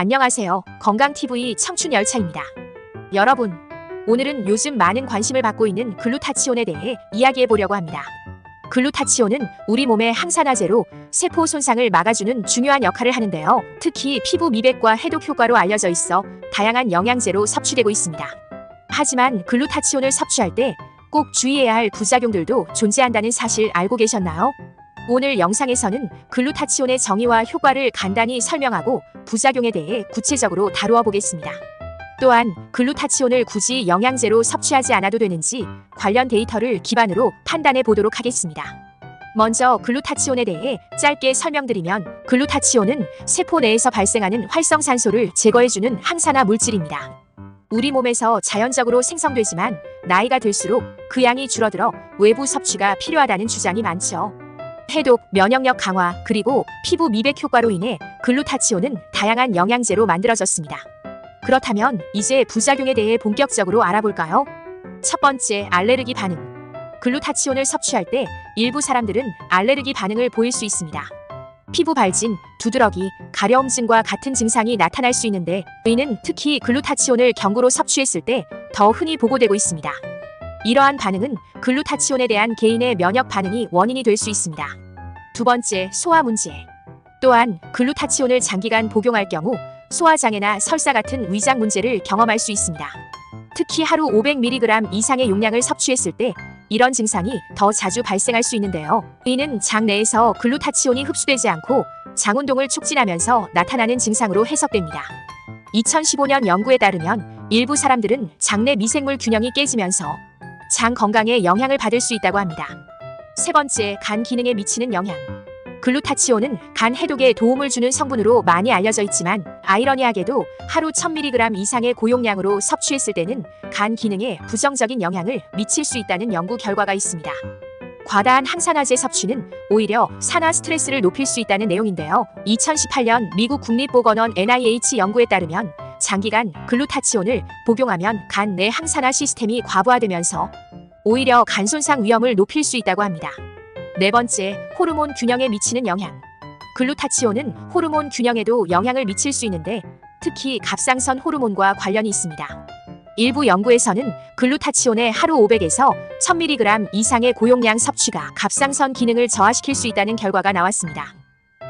안녕하세요. 건강TV 청춘열차입니다. 여러분, 오늘은 요즘 많은 관심을 받고 있는 글루타치온에 대해 이야기해 보려고 합니다. 글루타치온은 우리 몸의 항산화제로 세포 손상을 막아주는 중요한 역할을 하는데요. 특히 피부 미백과 해독 효과로 알려져 있어 다양한 영양제로 섭취되고 있습니다. 하지만 글루타치온을 섭취할 때 꼭 주의해야 할 부작용들도 존재한다는 사실 알고 계셨나요? 오늘 영상에서는 글루타치온의 정의와 효과를 간단히 설명하고 부작용에 대해 구체적으로 다루어 보겠습니다. 또한 글루타치온을 굳이 영양제로 섭취하지 않아도 되는지 관련 데이터를 기반으로 판단해 보도록 하겠습니다. 먼저 글루타치온에 대해 짧게 설명드리면, 글루타치온은 세포 내에서 발생하는 활성산소를 제거해주는 항산화 물질입니다. 우리 몸에서 자연적으로 생성되지만 나이가 들수록 그 양이 줄어들어 외부 섭취가 필요하다는 주장이 많죠. 해독, 면역력 강화, 그리고 피부 미백 효과로 인해 글루타치온은 다양한 영양제로 만들어졌습니다. 그렇다면 이제 부작용에 대해 본격적으로 알아볼까요? 첫 번째, 알레르기 반응. 글루타치온을 섭취할 때 일부 사람들은 알레르기 반응을 보일 수 있습니다. 피부 발진, 두드러기, 가려움증과 같은 증상이 나타날 수 있는데, 이는 특히 글루타치온을 경구로 섭취했을 때 더 흔히 보고되고 있습니다. 이러한 반응은 글루타치온에 대한 개인의 면역 반응이 원인이 될 수 있습니다. 두 번째, 소화 문제. 또한 글루타치온을 장기간 복용할 경우 소화장애나 설사 같은 위장 문제를 경험할 수 있습니다. 특히 하루 500mg 이상의 용량을 섭취했을 때 이런 증상이 더 자주 발생할 수 있는데요. 이는 장 내에서 글루타치온이 흡수되지 않고 장 운동을 촉진하면서 나타나는 증상으로 해석됩니다. 2015년 연구에 따르면 일부 사람들은 장내 미생물 균형이 깨지면서 장 건강에 영향을 받을 수 있다고 합니다. 세 번째, 간 기능에 미치는 영향. 글루타치온은 간 해독에 도움을 주는 성분으로 많이 알려져 있지만, 아이러니하게도 하루 1000mg 이상의 고용량으로 섭취했을 때는 간 기능에 부정적인 영향을 미칠 수 있다는 연구 결과가 있습니다. 과다한 항산화제 섭취는 오히려 산화 스트레스를 높일 수 있다는 내용인데요. 2018년 미국 국립보건원 NIH 연구에 따르면 장기간 글루타치온을 복용하면 간 내 항산화 시스템이 과부하되면서 오히려 간 손상 위험을 높일 수 있다고 합니다. 네 번째, 호르몬 균형에 미치는 영향. 글루타치온은 호르몬 균형에도 영향을 미칠 수 있는데, 특히 갑상선 호르몬과 관련이 있습니다. 일부 연구에서는 글루타치온의 하루 500에서 1000mg 이상의 고용량 섭취가 갑상선 기능을 저하시킬 수 있다는 결과가 나왔습니다.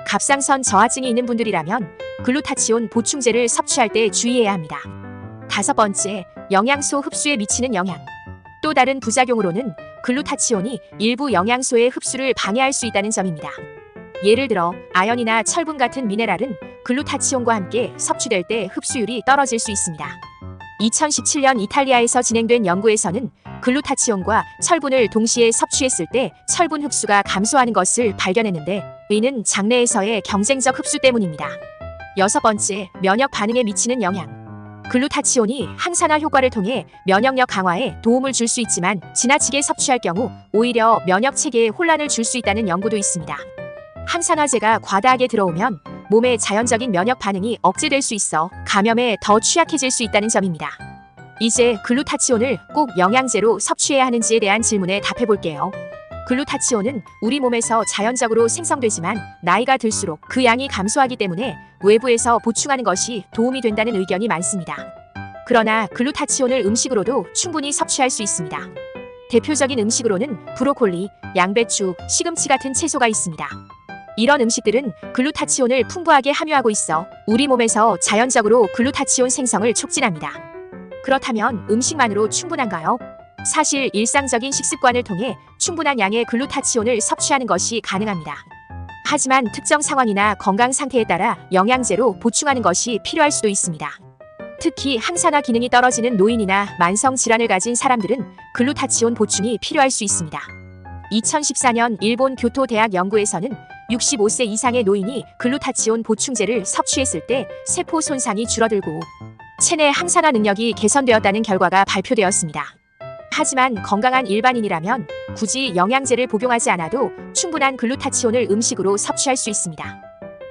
갑상선 저하증이 있는 분들이라면 글루타치온 보충제를 섭취할 때 주의해야 합니다. 다섯 번째, 영양소 흡수에 미치는 영향. 또 다른 부작용으로는 글루타치온이 일부 영양소의 흡수를 방해할 수 있다는 점입니다. 예를 들어 아연이나 철분 같은 미네랄은 글루타치온과 함께 섭취될 때 흡수율이 떨어질 수 있습니다. 2017년 이탈리아에서 진행된 연구에서는 글루타치온과 철분을 동시에 섭취했을 때 철분 흡수가 감소하는 것을 발견했는데, 이는 장내에서의 경쟁적 흡수 때문입니다. 여섯 번째, 면역 반응에 미치는 영향. 글루타치온이 항산화 효과를 통해 면역력 강화에 도움을 줄 수 있지만, 지나치게 섭취할 경우 오히려 면역 체계에 혼란을 줄 수 있다는 연구도 있습니다. 항산화제가 과다하게 들어오면 몸의 자연적인 면역 반응이 억제될 수 있어 감염에 더 취약해질 수 있다는 점입니다. 이제 글루타치온을 꼭 영양제로 섭취해야 하는지에 대한 질문에 답해 볼게요. 글루타치온은 우리 몸에서 자연적으로 생성되지만 나이가 들수록 그 양이 감소하기 때문에 외부에서 보충하는 것이 도움이 된다는 의견이 많습니다. 그러나 글루타치온을 음식으로도 충분히 섭취할 수 있습니다. 대표적인 음식으로는 브로콜리, 양배추, 시금치 같은 채소가 있습니다. 이런 음식들은 글루타치온을 풍부하게 함유하고 있어 우리 몸에서 자연적으로 글루타치온 생성을 촉진합니다. 그렇다면 음식만으로 충분한가요? 사실 일상적인 식습관을 통해 충분한 양의 글루타치온을 섭취하는 것이 가능합니다. 하지만 특정 상황이나 건강 상태에 따라 영양제로 보충하는 것이 필요할 수도 있습니다. 특히 항산화 기능이 떨어지는 노인이나 만성 질환을 가진 사람들은 글루타치온 보충이 필요할 수 있습니다. 2014년 일본 교토대학 연구에서는 65세 이상의 노인이 글루타치온 보충제를 섭취했을 때 세포 손상이 줄어들고 체내 항산화 능력이 개선되었다는 결과가 발표되었습니다. 하지만 건강한 일반인이라면 굳이 영양제를 복용하지 않아도 충분한 글루타치온을 음식으로 섭취할 수 있습니다.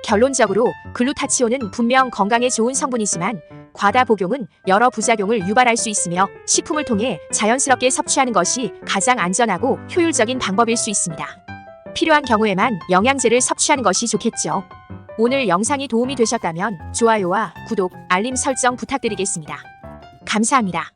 결론적으로 글루타치온은 분명 건강에 좋은 성분이지만 과다 복용은 여러 부작용을 유발할 수 있으며 식품을 통해 자연스럽게 섭취하는 것이 가장 안전하고 효율적인 방법일 수 있습니다. 필요한 경우에만 영양제를 섭취하는 것이 좋겠죠. 오늘 영상이 도움이 되셨다면 좋아요와 구독, 알림 설정 부탁드리겠습니다. 감사합니다.